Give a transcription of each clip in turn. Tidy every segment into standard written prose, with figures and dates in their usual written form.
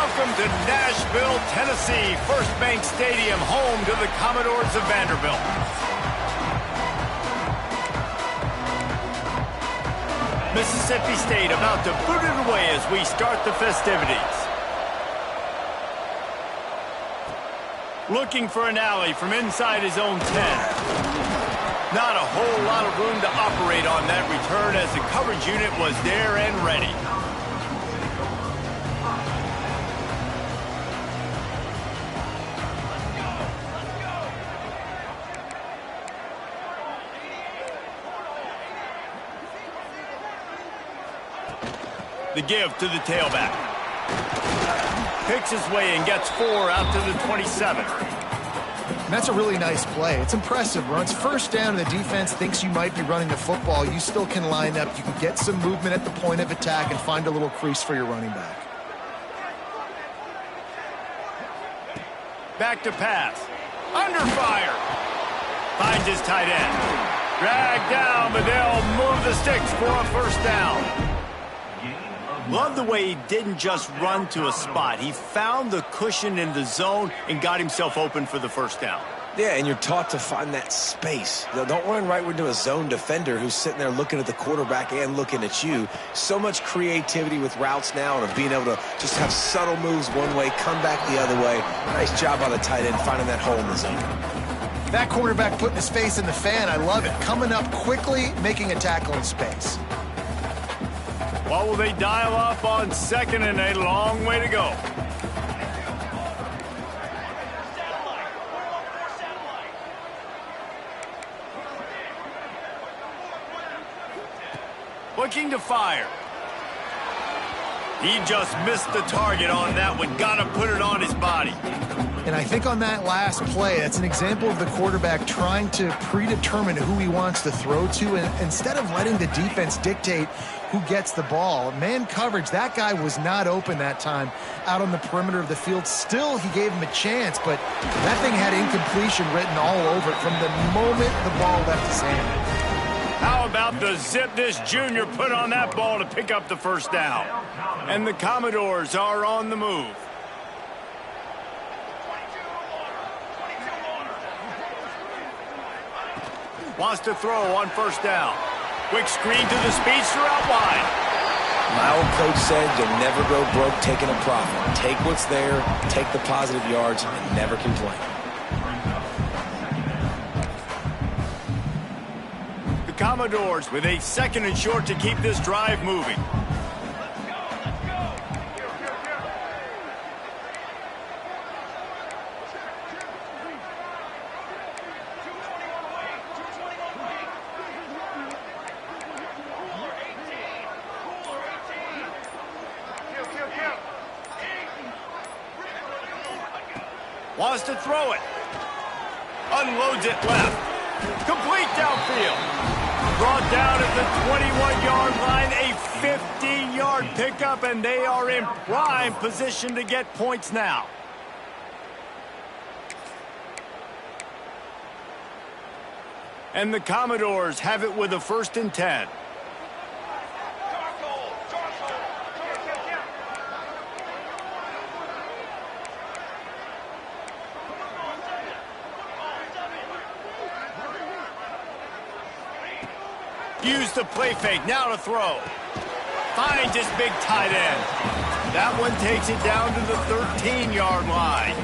Welcome to Nashville, Tennessee, First Bank Stadium, home to the Commodores of Vanderbilt. Mississippi State about to put it away as we start the festivities. Looking for an alley from inside his own 10. Not a whole lot of room to operate on that return as the coverage unit was there and ready. The give to the tailback. Picks his way and gets 4 out to the 27. That's a really nice play. It's impressive. Runs first down and the defense thinks you might be running the football. You still can line up. You can get some movement at the point of attack and find a little crease for your running back. Back to pass. Under fire. Finds his tight end. Dragged down, but they'll move the sticks for a first down. Love the way he didn't just run to a spot. He found the cushion in the zone and got himself open for the first down. Yeah, and you're taught to find that space. Don't run right into a zone defender who's sitting there looking at the quarterback and looking at you. So much creativity with routes now and of being able to just have subtle moves one way, come back the other way. Nice job on the tight end finding that hole in the zone. That quarterback putting his face in the fan, I love it. Coming up quickly, making a tackle in space. What will they dial up on second and a long way to go? Looking to fire. He just missed the target on that one. Got to put it on his body. And I think on that last play, that's an example of the quarterback trying to predetermine who he wants to throw to, and instead of letting the defense dictate who gets the ball. Man coverage, that guy was not open that time out on the perimeter of the field. Still, he gave him a chance, but that thing had incompletion written all over it from the moment the ball left his hand. How about the zip this junior put on that ball to pick up the first down? And the Commodores are on the move. Wants to throw on first down. Quick screen to the speedster out wide. My old coach said you'll never go broke taking a profit. Take what's there, take the positive yards, and never complain. The Commodores with a second and short to keep this drive moving. Wants to throw it. Unloads it left. Complete downfield. Brought down at the 21-yard line. A 15-yard pickup, and they are in prime position to get points now. And the Commodores have it with a 1st and 10. Use the play fake, now to throw. Finds his big tight end. That one takes it down to the 13-yard line.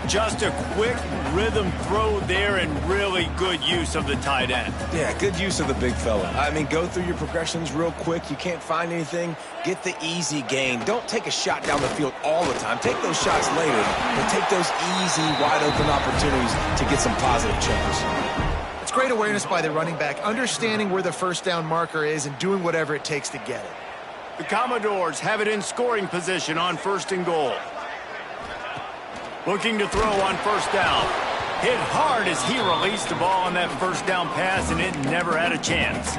Just a quick rhythm throw there and really good use of the tight end. Yeah, good use of the big fella. I mean, go through your progressions real quick. You can't find anything. Get the easy gain. Don't take a shot down the field all the time. Take those shots later, but take those easy, wide-open opportunities to get some positive chunks. Great awareness by the running back, understanding where the first down marker is and doing whatever it takes to get it. The Commodores have it in scoring position on 1st and goal. Looking to throw on first down. Hit hard as he released the ball on that first down pass, and it never had a chance.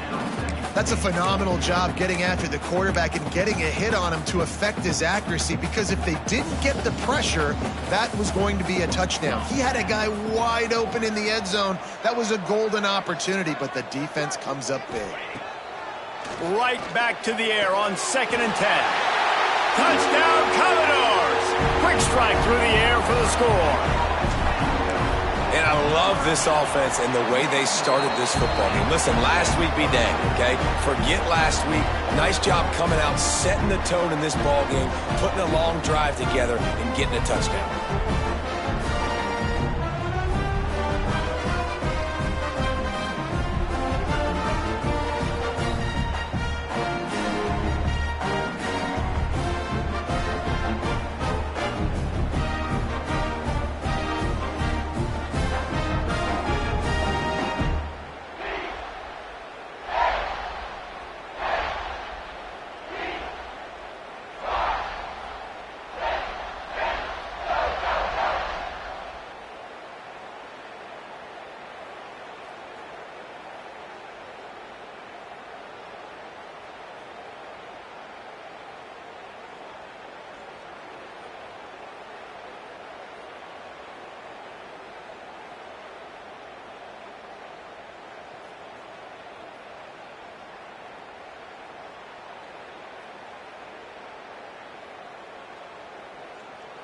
That's a phenomenal job getting after the quarterback and getting a hit on him to affect his accuracy, because if they didn't get the pressure, that was going to be a touchdown. He had a guy wide open in the end zone. That was a golden opportunity, but the defense comes up big. Right back to the air on 2nd and 10. Touchdown, Commodores! Quick strike through the air for the score. And I love this offense and the way they started this football game. Listen, last week be dang, okay? Forget last week. Nice job coming out, setting the tone in this ball game, putting a long drive together, and getting a touchdown.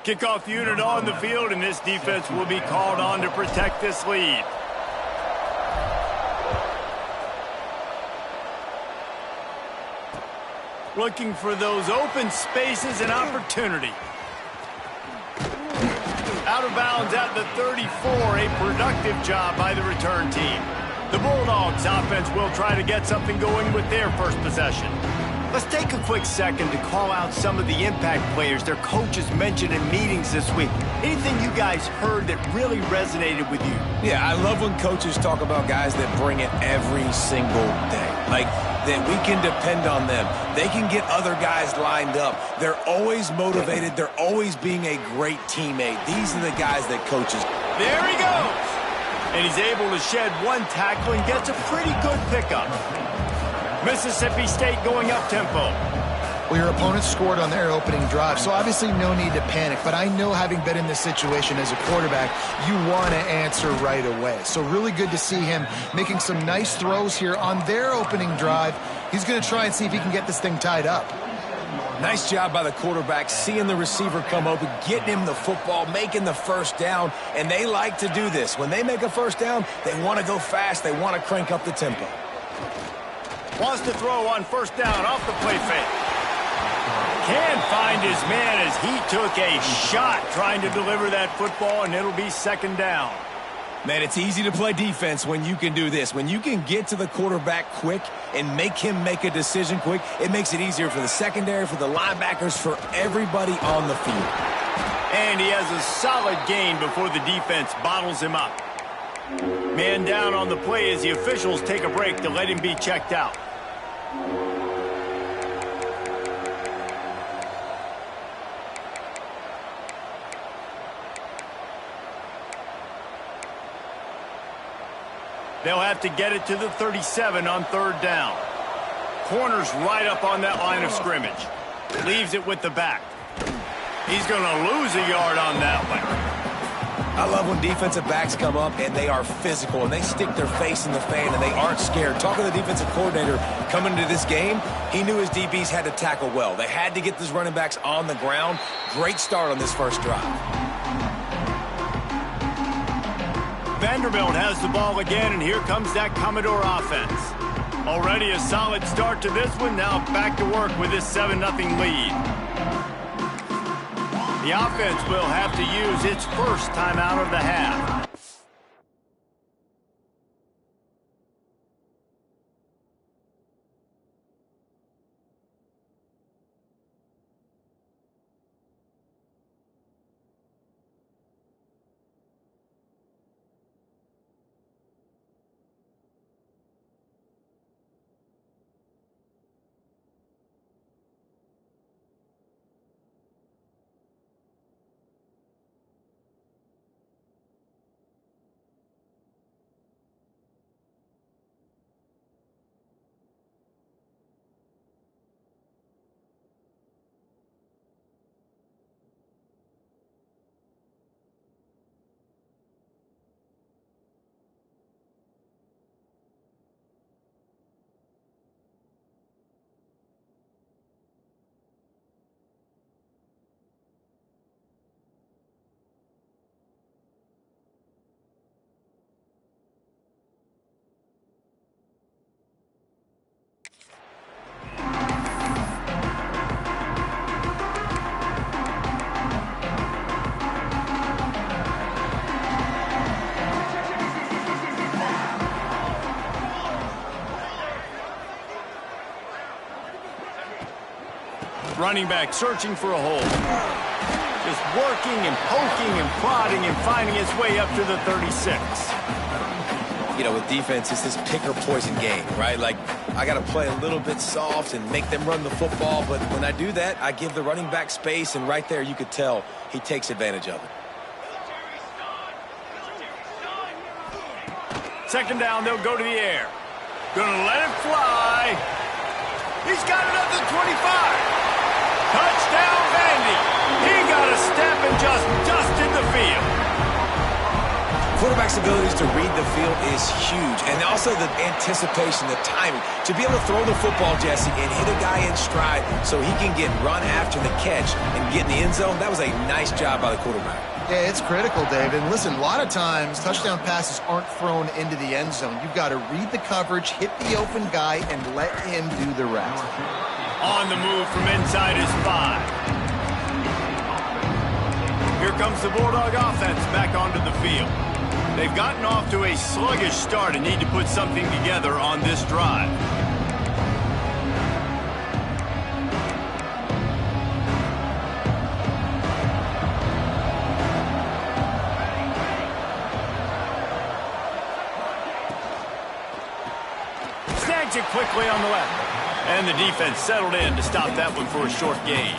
Kickoff unit on the field, and this defense will be called on to protect this lead. Looking for those open spaces and opportunity. Out of bounds at the 34, a productive job by the return team. The Bulldogs offense will try to get something going with their first possession. Let's take a quick second to call out some of the impact players their coaches mentioned in meetings this week. Anything you guys heard that really resonated with you? Yeah, I love when coaches talk about guys that bring it every single day. Like, that we can depend on them. They can get other guys lined up. They're always motivated. They're always being a great teammate. These are the guys that coaches. There he goes! And he's able to shed one tackle and gets a pretty good pickup. Mississippi State going up-tempo. Well, your opponent scored on their opening drive, so obviously no need to panic. But I know, having been in this situation as a quarterback, you want to answer right away. So really good to see him making some nice throws here on their opening drive. He's going to try and see if he can get this thing tied up. Nice job by the quarterback, seeing the receiver come open, getting him the football, making the first down, and they like to do this. When they make a first down, they want to go fast. They want to crank up the tempo. Wants to throw on first down off the play fake. Can find his man as he took a shot trying to deliver that football, and it'll be second down. Man, it's easy to play defense when you can do this. When you can get to the quarterback quick and make him make a decision quick, it makes it easier for the secondary, for the linebackers, for everybody on the field. And he has a solid gain before the defense bottles him up. Man down on the play as the officials take a break to let him be checked out. They'll have to get it to the 37 on third down. Corner's right up on that line of scrimmage. Leaves it with the back. He's going to lose a yard on that one. I love when defensive backs come up and they are physical and they stick their face in the fan and they aren't scared. Talking to the defensive coordinator coming into this game, he knew his DBs had to tackle well. They had to get these running backs on the ground. Great start on this first drive. Vanderbilt has the ball again, and here comes that Commodore offense. Already a solid start to this one. Now back to work with this 7-0 lead. The offense will have to use its first timeout of the half. running back searching for a hole. Just working and poking and prodding and finding his way up to the 36. You know, with defense, it's this pick or poison game, right? Like, I got to play a little bit soft and make them run the football, but when I do that, I give the running back space, and right there you could tell he takes advantage of it. Second down, they'll go to the air. Gonna let it fly. He's got it up to 25. Touchdown, Vandy. He got a step and just dusted the field. Quarterback's abilities to read the field is huge, and also the anticipation, the timing. To be able to throw the football, Jesse, and hit a guy in stride so he can get run after the catch and get in the end zone, that was a nice job by the quarterback. Yeah, it's critical, David. And listen, a lot of times touchdown passes aren't thrown into the end zone. You've got to read the coverage, hit the open guy, and let him do the rest. On the move from inside his 5. Here comes the Bulldog offense back onto the field. They've gotten off to a sluggish start and need to put something together on this drive. Snags it quickly on the left. And the defense settled in to stop that one for a short gain.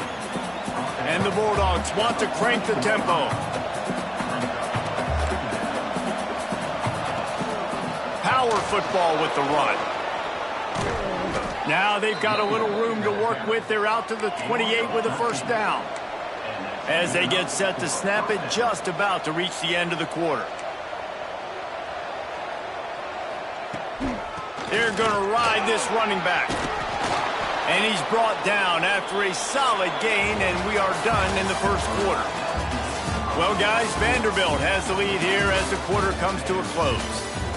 And the Bulldogs want to crank the tempo. Power football with the run. Now they've got a little room to work with. They're out to the 28 with a first down. As they get set to snap it, just about to reach the end of the quarter. They're going to ride this running back. And he's brought down after a solid gain, and we are done in the first quarter. Well, guys, Vanderbilt has the lead here as the quarter comes to a close.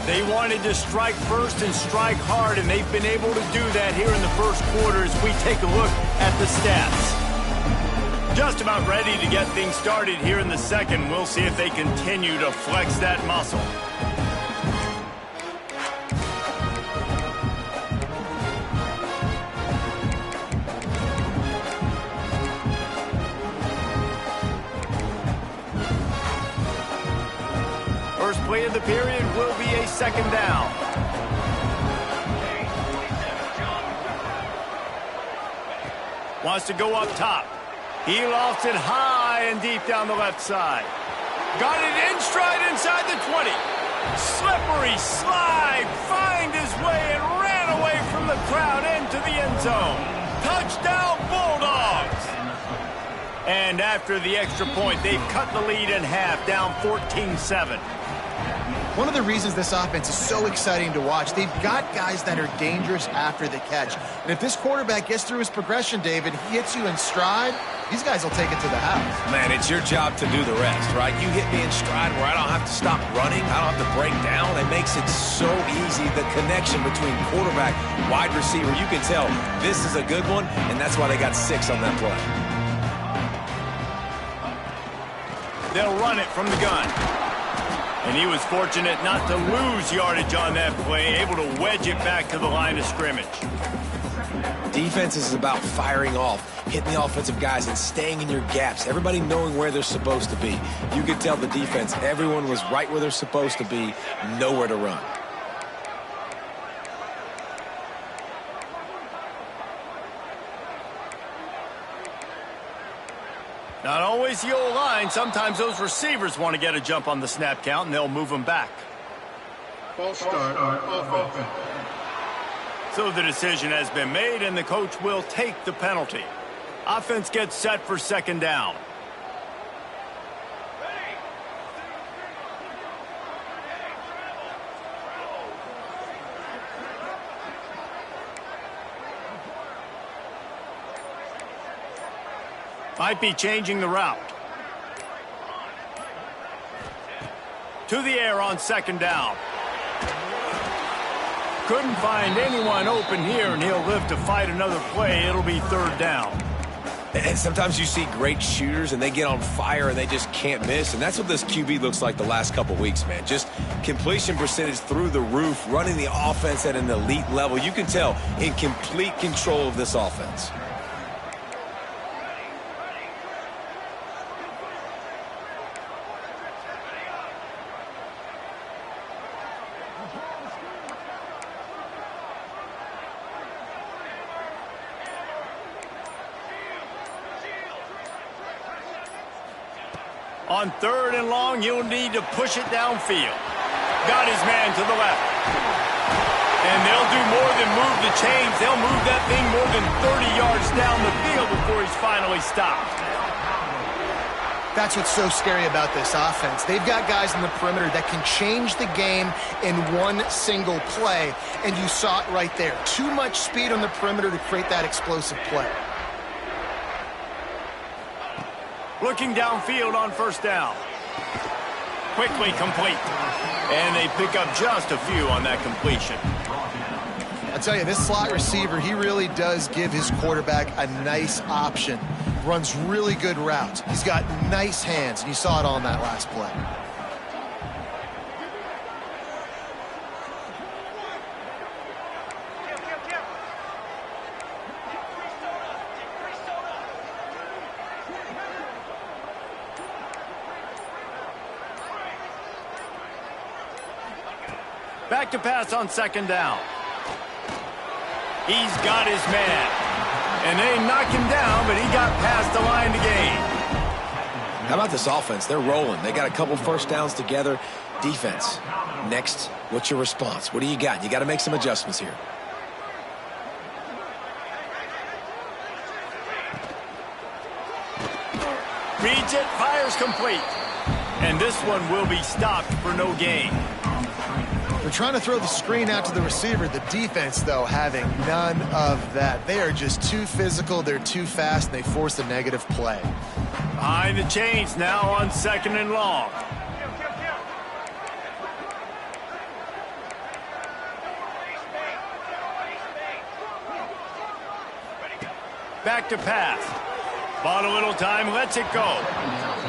They wanted to strike first and strike hard, and they've been able to do that here in the first quarter as we take a look at the stats. Just about ready to get things started here in the second. We'll see if they continue to flex that muscle. First play of the period will be a second down. Wants to go up top. He lofts it high and deep down the left side. Got it in stride inside the 20. Slippery slide. Find his way and ran away from the crowd into the end zone. Touchdown Bulldogs. And after the extra point, they've cut the lead in half, down 14-7. One of the reasons this offense is so exciting to watch, they've got guys that are dangerous after the catch. And if this quarterback gets through his progression, David, he hits you in stride, these guys will take it to the house. Man, it's your job to do the rest, right? You hit me in stride where I don't have to stop running. I don't have to break down. It makes it so easy, the connection between quarterback, wide receiver. You can tell this is a good one, and that's why they got 6 on that play. They'll run it from the gun. And he was fortunate not to lose yardage on that play, able to wedge it back to the line of scrimmage. Defense is about firing off, hitting the offensive guys, and staying in your gaps. Everybody knowing where they're supposed to be. You could tell the defense, everyone was right where they're supposed to be, nowhere to run. Not always the old line. Sometimes those receivers want to get a jump on the snap count, and they'll move them back. False start on offense. So the decision has been made, and the coach will take the penalty. Offense gets set for second down. Might be changing the route. To the air on second down. Couldn't find anyone open here, and he'll live to fight another play. It'll be third down. And sometimes you see great shooters, and they get on fire, and they just can't miss. And that's what this QB looks like the last couple weeks, man. Just completion percentage through the roof, running the offense at an elite level. You can tell in complete control of this offense. On 3rd and long, he'll need to push it downfield. Got his man to the left. And they'll do more than move the chains. They'll move that thing more than 30 yards down the field before he's finally stopped. That's what's so scary about this offense. They've got guys in the perimeter that can change the game in one single play, and you saw it right there. Too much speed on the perimeter to create that explosive play. Looking downfield on 1st down. Quickly complete. And they pick up just a few on that completion. I tell you, this slot receiver, he really does give his quarterback a nice option. Runs really good routes. He's got nice hands, and you saw it on that last play. Back to pass on 2nd down. He's got his man. And they knock him down, but he got past the line to gain. How about this offense? They're rolling. They got a couple 1st downs together. Defense. Next, what's your response? What do you got? You got to make some adjustments here. Reads it, fires complete. And this one will be stopped for no gain. They're trying to throw the screen out to the receiver. The defense, though, having none of that. They are just too physical. They're too fast. And they force a negative play. Behind the chains now on 2nd and long. Back to pass. Bought a little time, lets it go.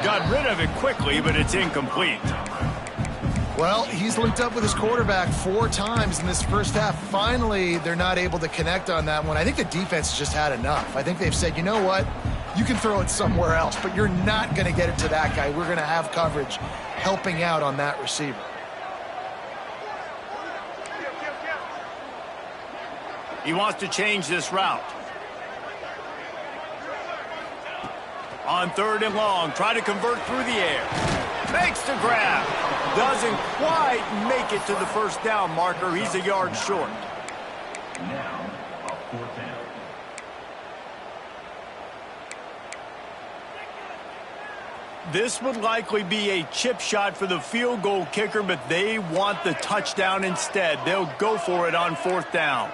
Got rid of it quickly, but it's incomplete. Well, he's linked up with his quarterback 4 times in this first half. Finally, they're not able to connect on that one. I think the defense just had enough. I think they've said, you know what? You can throw it somewhere else, but you're not going to get it to that guy. We're going to have coverage helping out on that receiver. He wants to change this route. On 3rd and long, try to convert through the air. Makes the grab. Doesn't quite make it to the 1st down marker. He's a yard short. Now, a 4th down. This would likely be a chip shot for the field goal kicker, but they want the touchdown instead. They'll go for it on 4th down.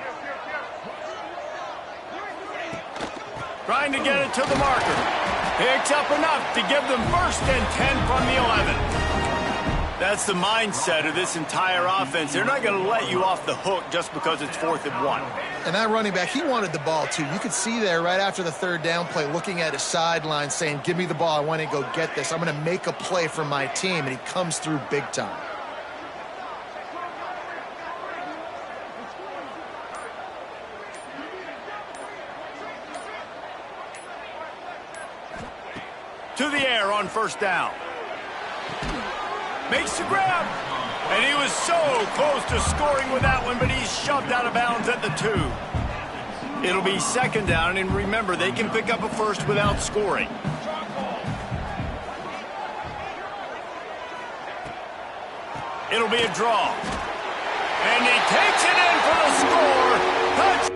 Trying to get it to the marker. Picks up enough to give them 1st and 10 from the 11. That's the mindset of this entire offense. They're not going to let you off the hook just because it's 4th and 1. And that running back, he wanted the ball too. You could see there right after the 3rd down play, looking at his sideline saying, give me the ball. I want to go get this. I'm going to make a play for my team. And he comes through big time. To the air on 1st down. Makes the grab. And he was so close to scoring with that one, but he's shoved out of bounds at the 2. It'll be 2nd down, and remember, they can pick up a 1st without scoring. It'll be a draw. And he takes it in for the score. Touch.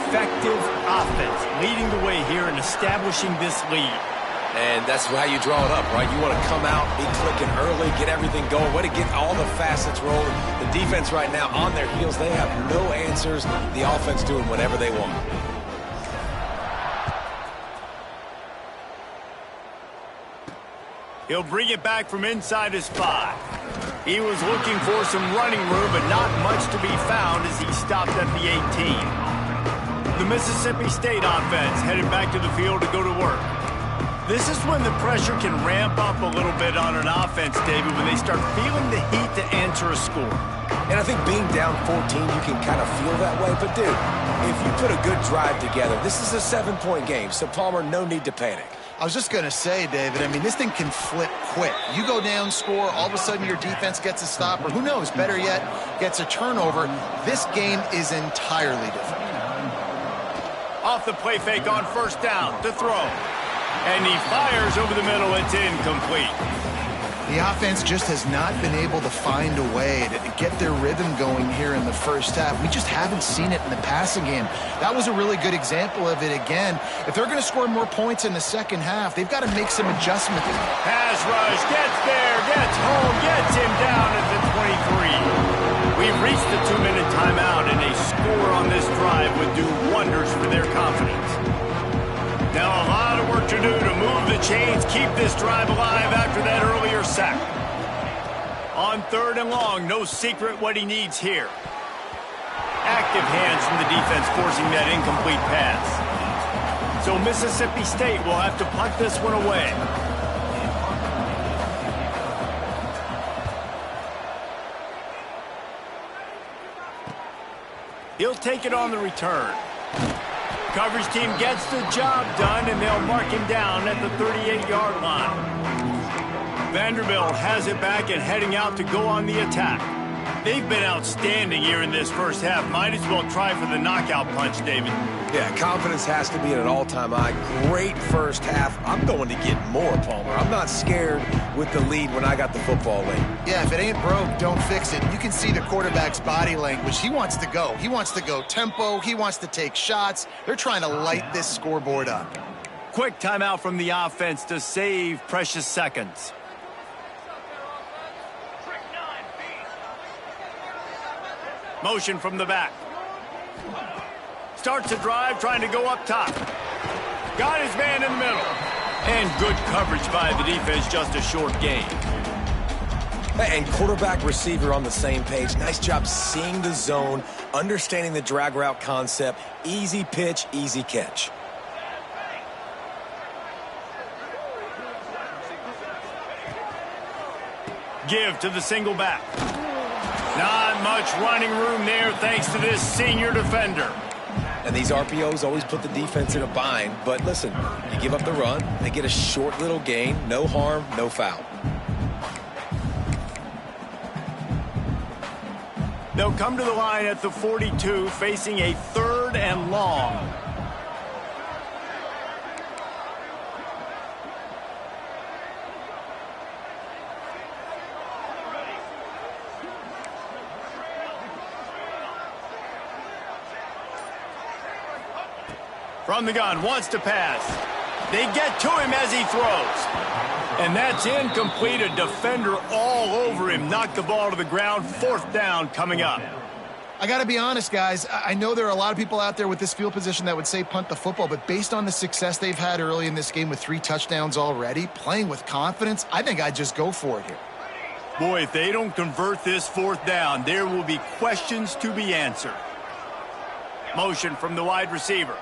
effective offense leading the way here and establishing this lead. And that's how you draw it up, right? You want to come out, be clicking early, get everything going, way to get all the facets rolling. The defense right now on their heels, they have no answers. The offense doing whatever they want. He'll bring it back from inside his 5. He was looking for some running room, but not much to be found as he stopped at the 18. The Mississippi State offense headed back to the field to go to work. This is when the pressure can ramp up a little bit on an offense, David, when they start feeling the heat to answer a score. And I think being down 14, you can kind of feel that way. But, dude, if you put a good drive together, this is a 7-point game. So, Palmer, no need to panic. I was just going to say, David, I mean, this thing can flip quick. You go down, score, all of a sudden your defense gets a stop, or who knows, better yet, gets a turnover. This game is entirely different. Off the play fake on first down to throw. And he fires over the middle. It's incomplete. The offense just has not been able to find a way to get their rhythm going here in the first half. We just haven't seen it in the passing game. That was a really good example of it again. If they're going to score more points in the second half, they've got to make some adjustments. Pass rush, gets there, gets home, gets him down at the 23. We've reached the 2-minute timeout, and a score on this drive would do wonders for their confidence. Now a lot of work to do to move the chains, keep this drive alive after that earlier sack. On 3rd and long, no secret what he needs here. Active hands from the defense forcing that incomplete pass. So Mississippi State will have to punt this one away. He'll take it on the return. Coverage team gets the job done, and they'll mark him down at the 38-yard line. Vanderbilt has it back and heading out to go on the attack. They've been outstanding here in this first half. Might as well try for the knockout punch, David. Yeah, confidence has to be at an all-time high. Great first half. I'm going to get more, Palmer. I'm not scared with the lead when I got the football late. Yeah, if it ain't broke, don't fix it. You can see the quarterback's body language. He wants to go. He wants to go tempo. He wants to take shots. They're trying to light this scoreboard up. Quick timeout from the offense to save precious seconds. Motion from the back. Starts a drive, trying to go up top. Got his man in the middle. And good coverage by the defense, just a short gain. And quarterback receiver on the same page. Nice job seeing the zone, understanding the drag route concept. Easy pitch, easy catch. Give to the single back. Not much running room there thanks to this senior defender. And these RPOs always put the defense in a bind. But listen, you give up the run, they get a short little gain. No harm, no foul. They'll come to the line at the 42, facing a 3rd and long. From the gun, wants to pass. They get to him as he throws. And that's incomplete. A defender all over him. Knocked the ball to the ground. 4th down coming up. I got to be honest, guys. I know there are a lot of people out there with this field position that would say punt the football, but based on the success they've had early in this game with 3 touchdowns already, playing with confidence, I think I'd just go for it here. Boy, if they don't convert this 4th down, there will be questions to be answered. Motion from the wide receiver.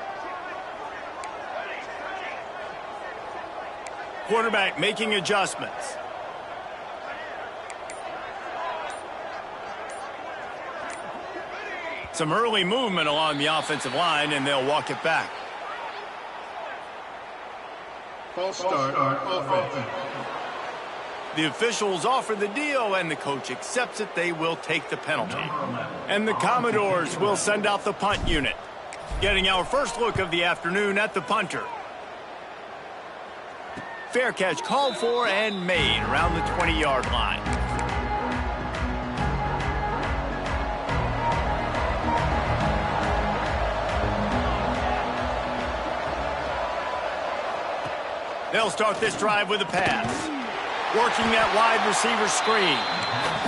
Quarterback making adjustments. Some early movement along the offensive line, and they'll walk it back. False start on offense. The officials offer the deal, and the coach accepts it. They will take the penalty. And the Commodores will send out the punt unit. Getting our first look of the afternoon at the punter. Fair catch called for and made around the 20-yard line. They'll start this drive with a pass. Working that wide receiver screen.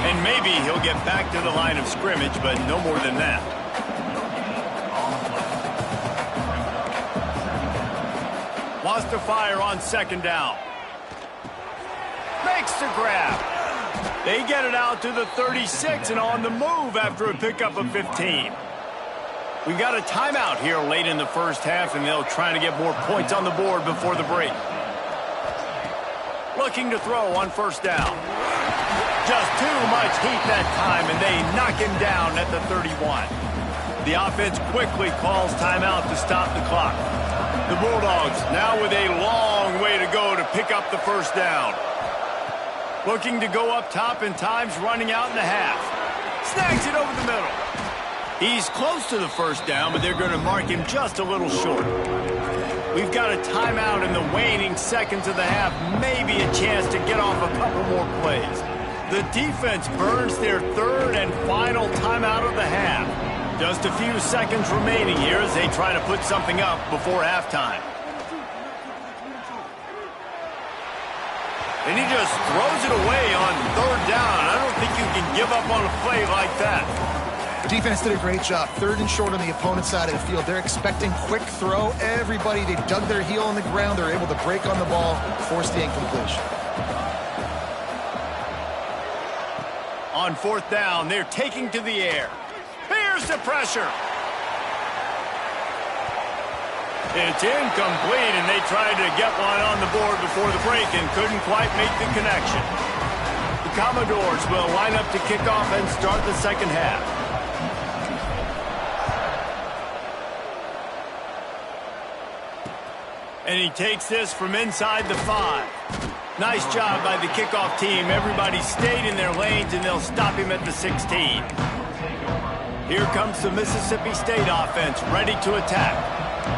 And maybe he'll get back to the line of scrimmage, but no more than that. Wants to fire on second down. Makes the grab. They get it out to the 36 and on the move after a pickup of 15. We've got a timeout here late in the first half, and they'll try to get more points on the board before the break. Looking to throw on first down. Just too much heat that time, and they knock him down at the 31. The offense quickly calls timeout to stop the clock. The Bulldogs now with a long way to go to pick up the first down. Looking to go up top, and time's running out in the half. Snags it over the middle. He's close to the first down, but they're going to mark him just a little short. We've got a timeout in the waning seconds of the half. Maybe a chance to get off a couple more plays. The defense burns their third and final timeout of the half. Just a few seconds remaining here as they try to put something up before halftime. And he just throws it away on third down. I don't think you can give up on a play like that. The defense did a great job. Third and short on the opponent's side of the field. They're expecting quick throw. Everybody, they dug their heel on the ground. They're able to break on the ball, force the incompletion. On fourth down, they're taking to the air. Here's the pressure. It's incomplete, and they tried to get one on the board before the break and couldn't quite make the connection. The Commodores will line up to kick off and start the second half. And he takes this from inside the 5. Nice job by the kickoff team. Everybody stayed in their lanes, and they'll stop him at the 16. Here comes the Mississippi State offense, ready to attack.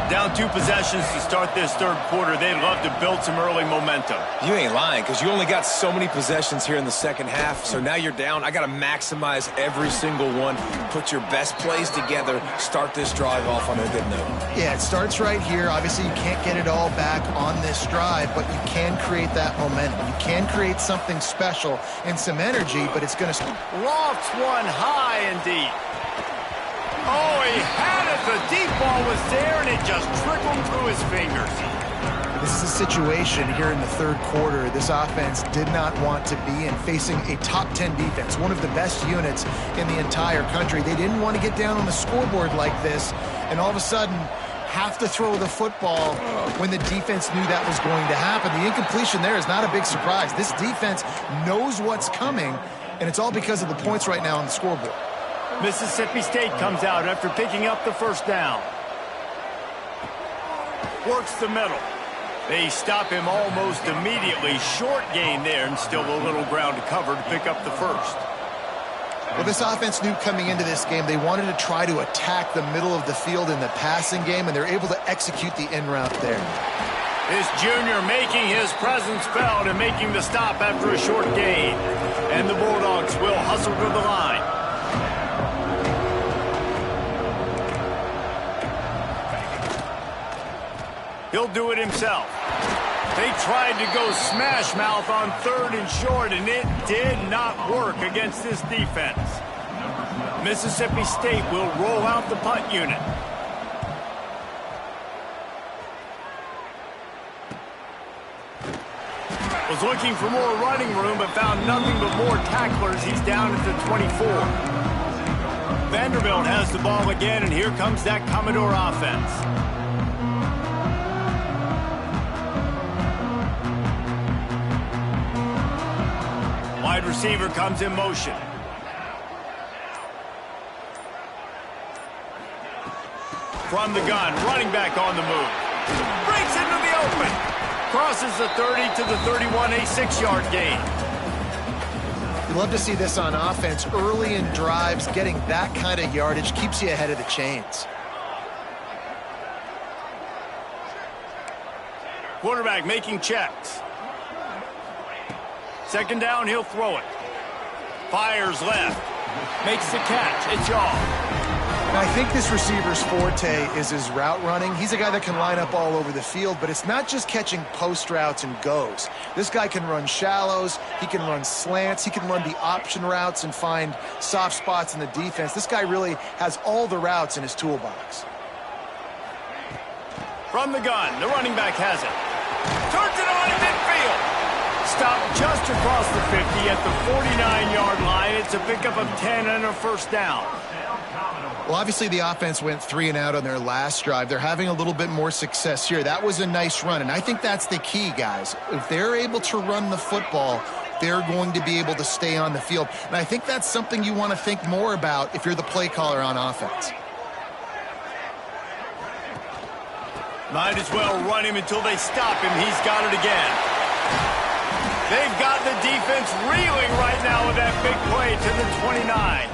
Down 2 possessions to start this third quarter. They'd love to build some early momentum. You ain't lying, because you only got so many possessions here in the second half, so now you're down. I got to maximize every single one. Put your best plays together. Start this drive off on a good note. Yeah, it starts right here. Obviously, you can't get it all back on this drive, but you can create that momentum. You can create something special and some energy, but it's going to... Lofts one high and deep. Oh, he had it. The deep ball was there, and it just trickled through his fingers. This is a situation here in the third quarter this offense did not want to be in, facing a top 10 defense, one of the best units in the entire country. They didn't want to get down on the scoreboard like this, and all of a sudden have to throw the football when the defense knew that was going to happen. The incompletion there is not a big surprise. This defense knows what's coming, and it's all because of the points right now on the scoreboard. Mississippi State comes out after picking up the first down. Works the middle. They stop him almost immediately. Short gain there, and still a little ground to cover to pick up the first. Well, this offense knew coming into this game they wanted to try to attack the middle of the field in the passing game, and they're able to execute the in route there. This junior making his presence felt and making the stop after a short gain. And the Bulldogs will hustle to the line. He'll do it himself. They tried to go smash mouth on third and short, and it did not work against this defense. Mississippi State will roll out the punt unit. Was looking for more running room, but found nothing but more tacklers. He's down at the 24. Vanderbilt has the ball again, and here comes that Commodore offense. Wide receiver comes in motion. From the gun, running back on the move. Breaks into the open. Crosses the 30 to the 31, a 6-yard gain. You love to see this on offense. Early in drives, getting that kind of yardage keeps you ahead of the chains. Quarterback making checks. Second down, he'll throw it. Fires left. Makes the catch. It's off. And I think this receiver's forte is his route running. He's a guy that can line up all over the field, but it's not just catching post routes and goes. This guy can run shallows, he can run slants, he can run the option routes and find soft spots in the defense. This guy really has all the routes in his toolbox. From the gun, the running back has it. Turns it on in midfield. Stopped just across the 50 at the 49-yard line. It's a pickup of 10 and a first down. Well, obviously the offense went 3 and out on their last drive. They're having a little bit more success here. That was a nice run, and I think that's the key, guys. If they're able to run the football, they're going to be able to stay on the field. And I think that's something you want to think more about if you're the play caller on offense. Might as well run him until they stop him. He's got it again. They've got the defense reeling right now with that big play to the 29.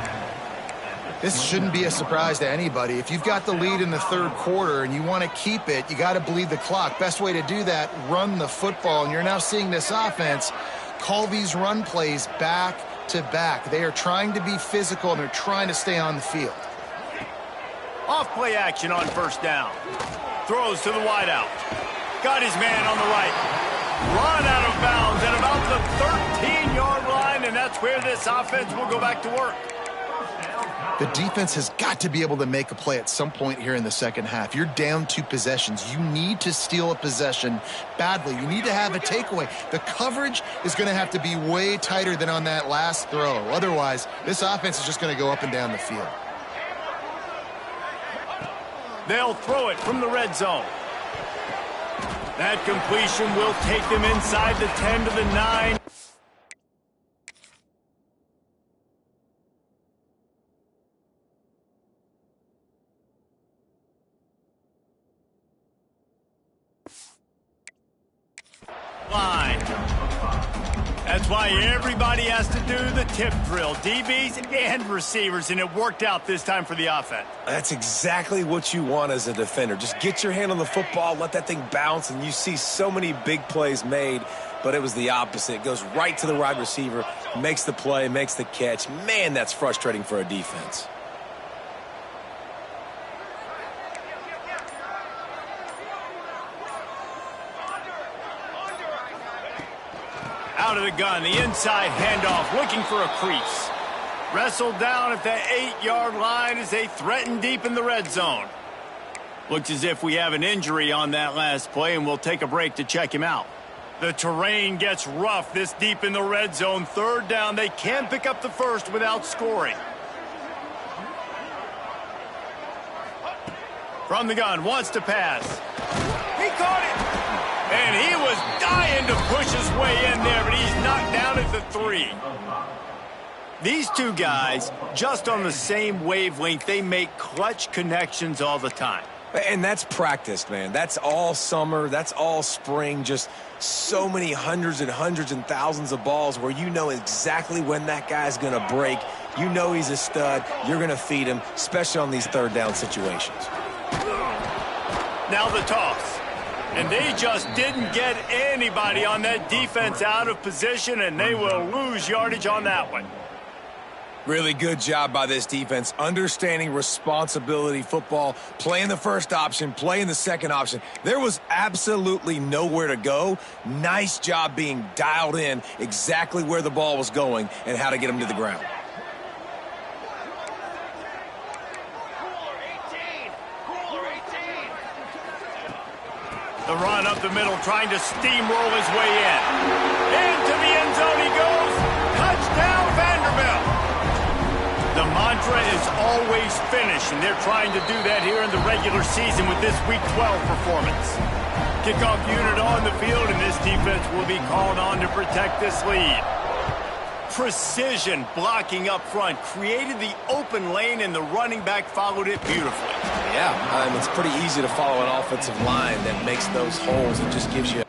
This shouldn't be a surprise to anybody. If you've got the lead in the third quarter and you want to keep it, you got to bleed the clock. Best way to do that, run the football. And you're now seeing this offense call these run plays back to back. They are trying to be physical, and they're trying to stay on the field. Off play action on first down. Throws to the wideout. Got his man on the right. Run out of bounds at about the 13-yard line, and that's where this offense will go back to work. The defense has got to be able to make a play at some point here in the second half. You're down 2 possessions. You need to steal a possession badly. You need to have a takeaway. The coverage is going to have to be way tighter than on that last throw. Otherwise, this offense is just going to go up and down the field. They'll throw it from the red zone. That completion will take them inside the 10 to the 9. Line. That's why everybody has to do the tip drill, DBs and receivers, and it worked out this time for the offense. That's exactly what you want as a defender. Just get your hand on the football, let that thing bounce, and you see so many big plays made, but it was the opposite. It goes right to the wide receiver, makes the play, makes the catch. Man, that's frustrating for a defense. Out of the gun, the inside handoff, looking for a crease. Wrestled down at the 8-yard line as they threaten deep in the red zone. Looks as if we have an injury on that last play, and we'll take a break to check him out. The terrain gets rough this deep in the red zone. Third down, they can pick up the first without scoring. From the gun, wants to pass. He caught it! And he was dying to push his way in there, but he's knocked down at the 3. These two guys, just on the same wavelength, they make clutch connections all the time. And that's practiced, man. That's all summer. That's all spring. Just so many hundreds and thousands of balls where you know exactly when that guy's going to break. You know he's a stud. You're going to feed him, especially on these third down situations. Now the toss. And they just didn't get anybody on that defense out of position, and they will lose yardage on that one. Really good job by this defense, understanding responsibility football, playing the first option, playing the second option. There was absolutely nowhere to go. Nice job being dialed in exactly where the ball was going and how to get him to the ground. The run up the middle, trying to steamroll his way in. Into the end zone he goes. Touchdown, Vanderbilt. The mantra is always finish, and they're trying to do that here in the regular season with this Week 12 performance. Kickoff unit on the field, and this defense will be called on to protect this lead. Precision blocking up front, created the open lane, and the running back followed it beautifully. Yeah, it's pretty easy to follow an offensive line that makes those holes and just gives you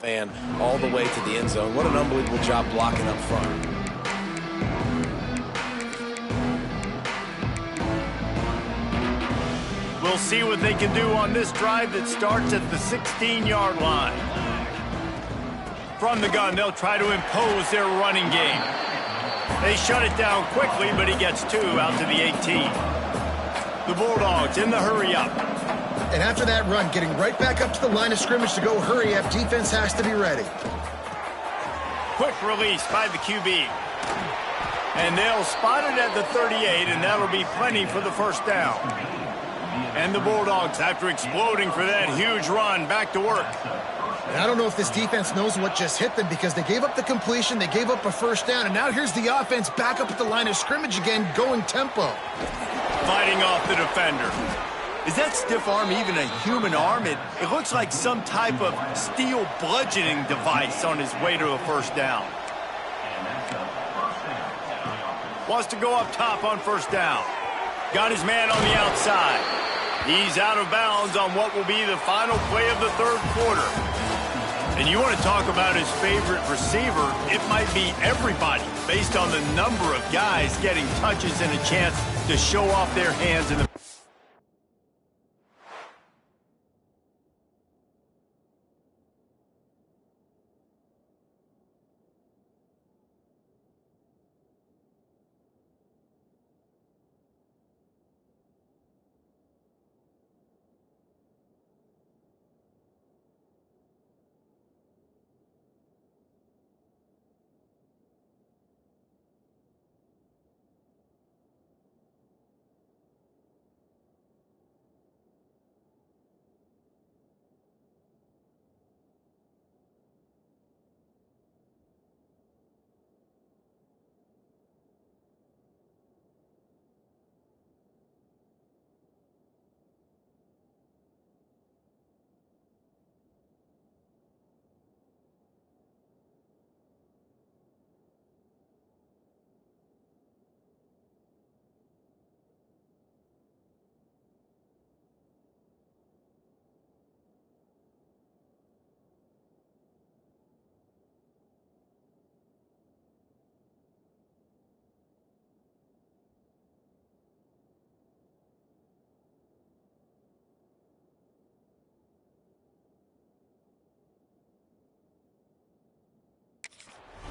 and all the way to the end zone. What an unbelievable job blocking up front. We'll see what they can do on this drive that starts at the 16-yard line. From the gun, they'll try to impose their running game. They shut it down quickly, but he gets 2 out to the 18. The Bulldogs in the hurry-up. And after that run, getting right back up to the line of scrimmage to go hurry-up, defense has to be ready. Quick release by the QB. And they'll spot it at the 38, and that'll be plenty for the first down. And the Bulldogs, after exploding for that huge run, back to work. And I don't know if this defense knows what just hit them because they gave up the completion, they gave up a first down, and now here's the offense back up at the line of scrimmage again, going tempo. Fighting off the defender. Is that stiff arm even a human arm? It looks like some type of steel bludgeoning device on his way to a first down. Wants to go up top on first down. Got his man on the outside. He's out of bounds on what will be the final play of the third quarter. And you want to talk about his favorite receiver, it might be everybody based on the number of guys getting touches and a chance to show off their hands in the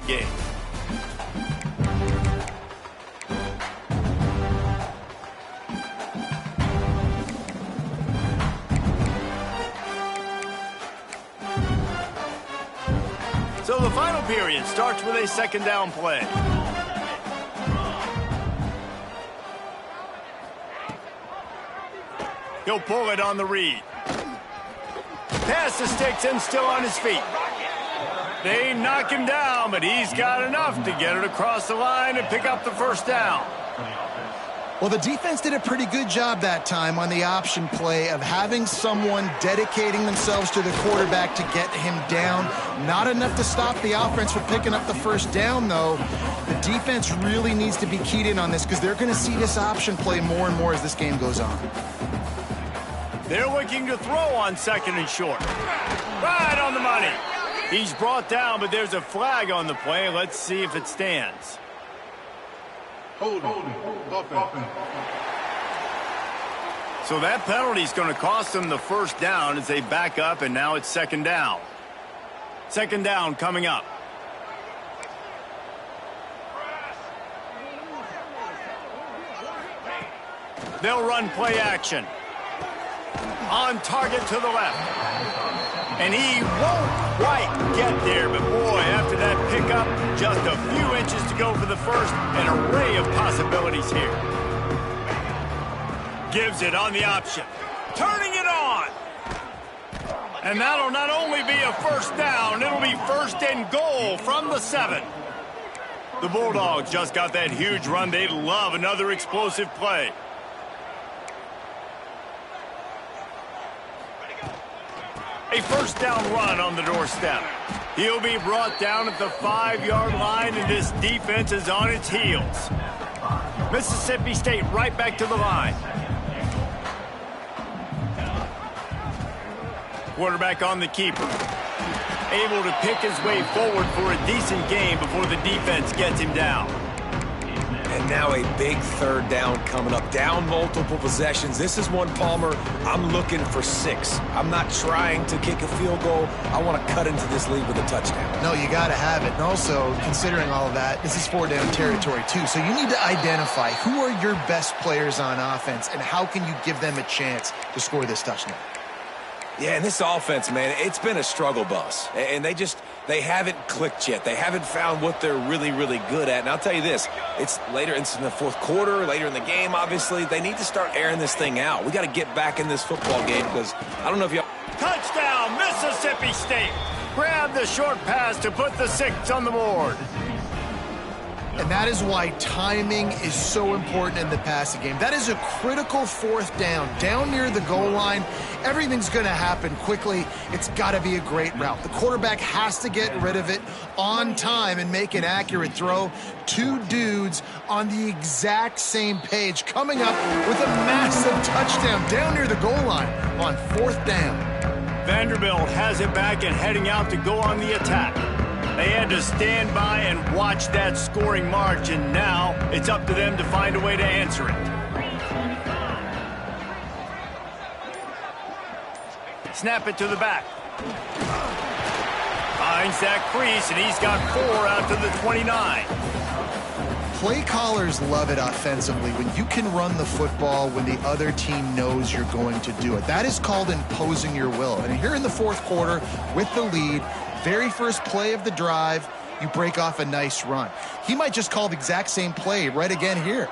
game. So the final period starts with a second down play. He'll pull it on the read. Pass the sticks and still on his feet. They knock him down, but he's got enough to get it across the line and pick up the first down. Well, the defense did a pretty good job that time on the option play of having someone dedicating themselves to the quarterback to get him down. Not enough to stop the offense from picking up the first down, though. The defense really needs to be keyed in on this because they're going to see this option play more and more as this game goes on. They're looking to throw on second and short. Right on the money. He's brought down, but there's a flag on the play. Let's see if it stands. Hold on. So that penalty is going to cost them the first down as they back up, and now it's second down. Second down coming up. They'll run play action. On target to the left. And he won't quite get there, but boy, after that pickup, just a few inches to go for the first, an array of possibilities here. Gives it on the option. Turning it on. And that'll not only be a first down, it'll be first and goal from the 7. The Bulldogs just got that huge run. They'd love another explosive play. A first down run on the doorstep. He'll be brought down at the 5-yard line, and this defense is on its heels. Mississippi State right back to the line. Quarterback on the keeper. able to pick his way forward for a decent game before the defense gets him down. And now a big third down coming up. Down multiple possessions. This is one, Palmer, I'm looking for 6. I'm not trying to kick a field goal. I want to cut into this lead with a touchdown. No, you got to have it. And also, considering all of that, this is 4-down territory too. So you need to identify who are your best players on offense and how can you give them a chance to score this touchdown. Yeah, and this offense, man, it's been a struggle bus. And they haven't clicked yet. They haven't found what they're really, really good at. And I'll tell you this, it's later in the fourth quarter, later in the game, obviously. They need to start airing this thing out. We got to get back in this football game because I don't know if you... Touchdown, Mississippi State. Grab the short pass to put the 6 on the board. And that is why timing is so important in the passing game. That is a critical 4th down near the goal line. Everything's going to happen quickly. It's got to be a great route. The quarterback has to get rid of it on time and make an accurate throw. 2 dudes on the exact same page coming up with a massive touchdown down near the goal line on 4th down. Vanderbilt has it back and heading out to go on the attack. They had to stand by and watch that scoring march, and now it's up to them to find a way to answer it. Snap it to the back. Finds that crease, and he's got 4 out to the 29. Play callers love it offensively when you can run the football when the other team knows you're going to do it. That is called imposing your will. And here in the 4th quarter with the lead, very first play of the drive, you break off a nice run. He might just call the exact same play right again here.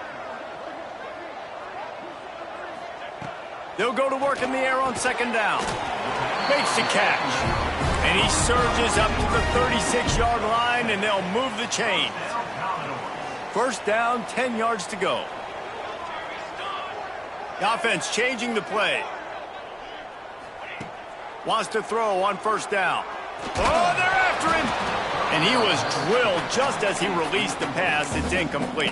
They'll go to work in the air on 2nd down. Makes the catch. And he surges up to the 36-yard line, and they'll move the chains. 1st down, 10 yards to go. The offense changing the play. Wants to throw on 1st down. Oh, they're after him. And he was drilled just as he released the pass. It's incomplete.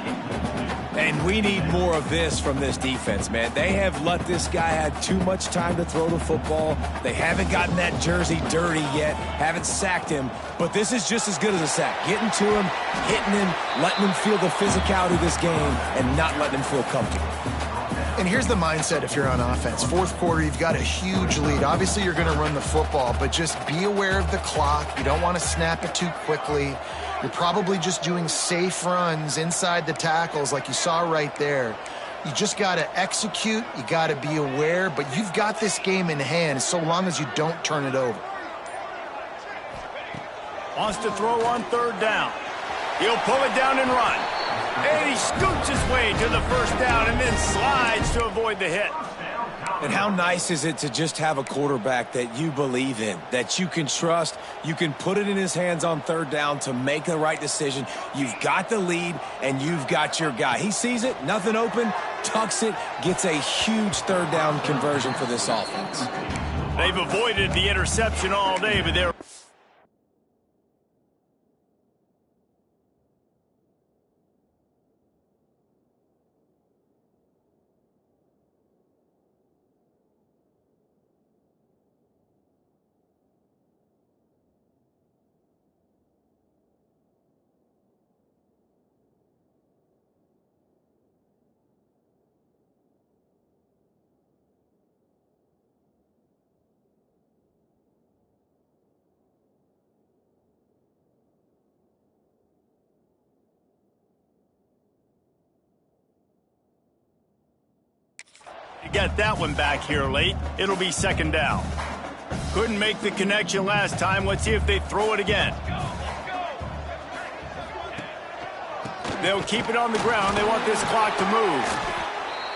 And we need more of this from this defense, man. They have let this guy have too much time to throw the football. They haven't gotten that jersey dirty yet, haven't sacked him. But this is just as good as a sack. Getting to him, hitting him, letting him feel the physicality of this game, and not letting him feel comfortable. And here's the mindset if you're on offense. 4th quarter, you've got a huge lead. Obviously, you're going to run the football, but just be aware of the clock. You don't want to snap it too quickly. You're probably just doing safe runs inside the tackles like you saw right there. You just got to execute. You got to be aware, but you've got this game in hand so long as you don't turn it over. Wants to throw on 3rd down. He'll pull it down and run. And he scoots his way to the 1st down and then slides to avoid the hit. And how nice is it to just have a quarterback that you believe in, that you can trust, you can put it in his hands on 3rd down to make the right decision. You've got the lead, and you've got your guy. He sees it, nothing open, tucks it, gets a huge 3rd down conversion for this offense. They've avoided the interception all day, but they're... You got that one back here late. It'll be 2nd down. Couldn't make the connection last time. Let's see if they throw it again. They'll keep it on the ground. They want this clock to move.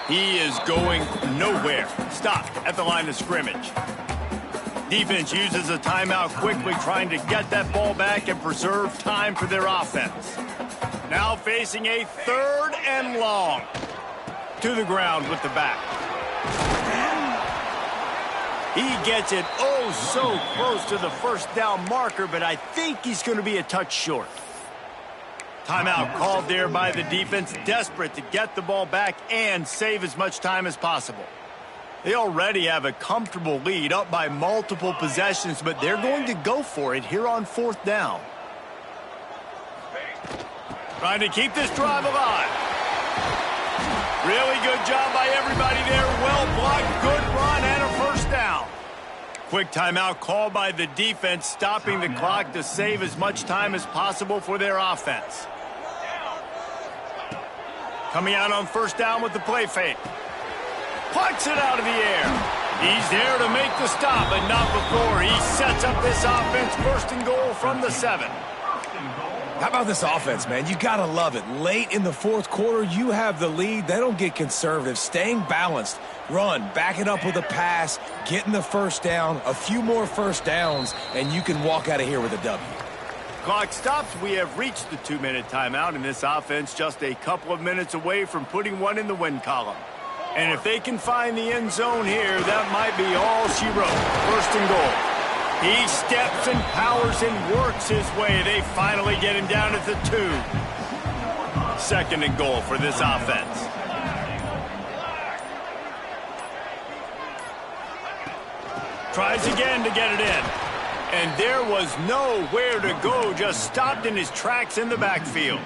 He is going nowhere. Stop at the line of scrimmage. Defense uses a timeout quickly, trying to get that ball back and preserve time for their offense. Now facing a 3rd and long. To the ground with the back. He gets it oh so close to the 1st down marker, but I think he's going to be a touch short. Timeout called there by the defense, desperate to get the ball back and save as much time as possible. They already have a comfortable lead, up by multiple possessions, but they're going to go for it here on 4th down. Trying to keep this drive alive. Really good job by everybody there. Well blocked, good run, and a first down. Quick timeout called by the defense, stopping the clock to save as much time as possible for their offense. Coming out on 1st down with the play fake. Punts it out of the air. He's there to make the stop, but not before. He sets up this offense 1st and goal from the 7. How about this offense, man? You got to love it. Late in the 4th quarter, you have the lead. They don't get conservative. Staying balanced. Run, back it up with a pass, getting the first down, a few more first downs, and you can walk out of here with a W. Clock stops. We have reached the 2-minute timeout, and this offense just a couple of minutes away from putting one in the win column. And if they can find the end zone here, that might be all she wrote. 1st and goal. He steps and powers and works his way. They finally get him down at the 2. 2nd and goal for this offense. Tries again to get it in. And there was nowhere to go, just stopped in his tracks in the backfield.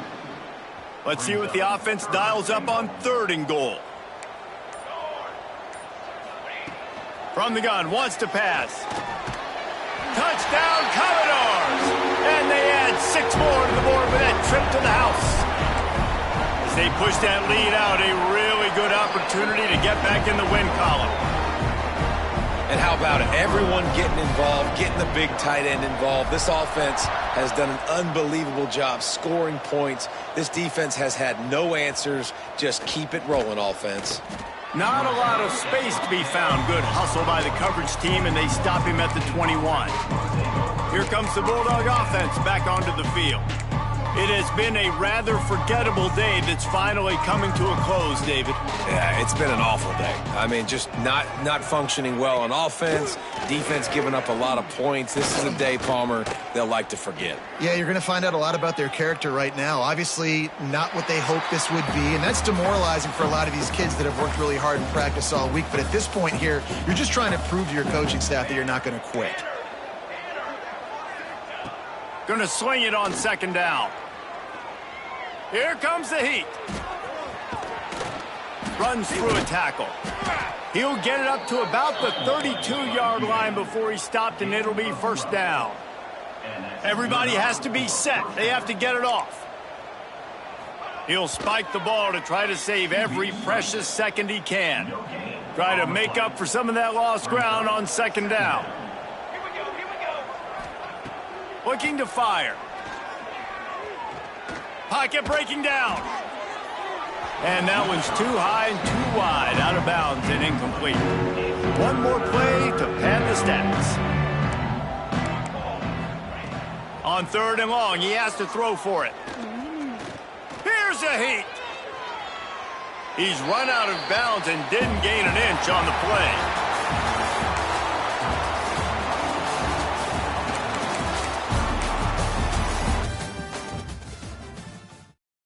Let's see what the offense dials up on 3rd and goal. From the gun, wants to pass. Touchdown, Commodores! And they add 6 more to the board with that trip to the house. As they push that lead out, a really good opportunity to get back in the win column. And how about it? Everyone getting involved, getting the big tight end involved. This offense has done an unbelievable job scoring points. This defense has had no answers. Just keep it rolling, offense. Not a lot of space to be found. Good hustle by the coverage team, and they stop him at the 21. Here comes the Bulldog offense back onto the field. It has been a rather forgettable day that's finally coming to a close, David. Yeah, it's been an awful day. I mean, just not functioning well on offense. Defense giving up a lot of points. This is a day, Palmer, they'll like to forget. Yeah, you're going to find out a lot about their character right now. Obviously, not what they hoped this would be, and that's demoralizing for a lot of these kids that have worked really hard in practice all week. But at this point here, you're just trying to prove to your coaching staff that you're not going to quit. Going to swing it on 2nd down. Here comes the heat. Runs through a tackle. He'll get it up to about the 32-yard line before he stopped, and it'll be 1st down. Everybody has to be set. They have to get it off. He'll spike the ball to try to save every precious second he can. Try to make up for some of that lost ground on 2nd down. Looking to fire. Pocket breaking down. And that one's too high and too wide, out of bounds and incomplete. One more play to pad the stats. On 3rd and long, he has to throw for it. Here's a heat. He's run out of bounds and didn't gain an inch on the play.